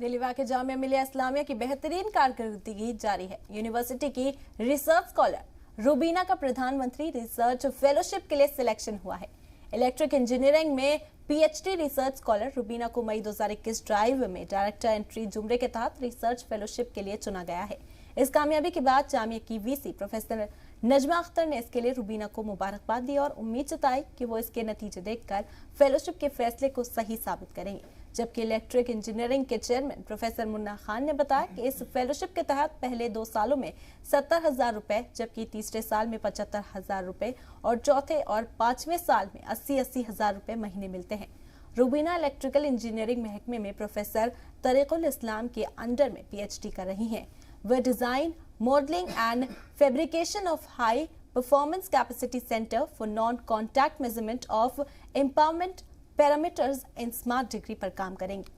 दिल्ली वाक़े जामिया मिलिया इस्लामिया की बेहतरीन कारकर्दगी जारी है। यूनिवर्सिटी की रिसर्च स्कॉलर रूबीना का प्रधानमंत्री रिसर्च फेलोशिप के लिए सिलेक्शन हुआ है। इलेक्ट्रिक इंजीनियरिंग में पीएचडी रिसर्च स्कॉलर रूबीना को मई 2021 ड्राइव में डायरेक्टर एंट्री जुमरे के तहत रिसर्च फेलोशिप के लिए चुना गया है। इस कामयाबी के बाद जामिया की वीसी प्रोफेसर नजमा अख्तर ने इसके लिए रूबीना को मुबारकबाद दी और उम्मीद जताई कि वो इसके नतीजे देखकर फेलोशिप के फैसले को सही साबित करेंगे। जबकि इलेक्ट्रिक इंजीनियरिंग के चेयरमैन प्रोफेसर मुन्ना खान ने बताया कि इस फेलोशिप के तहत पहले 2 सालों में 70,000 रुपए, जबकि तीसरे साल में 75,000 रुपए और चौथे और 5वें साल में 80,000 रुपए महीने मिलते हैं। रूबीना इलेक्ट्रिकल इंजीनियरिंग महकमे में प्रोफेसर तरीकुल इस्लाम के अंडर में पीएचडी कर रही हैं। वह design, modelling and fabrication of high performance capacity centre for non contact measurement of empowerment parameters in smart degree पर काम करेंगे।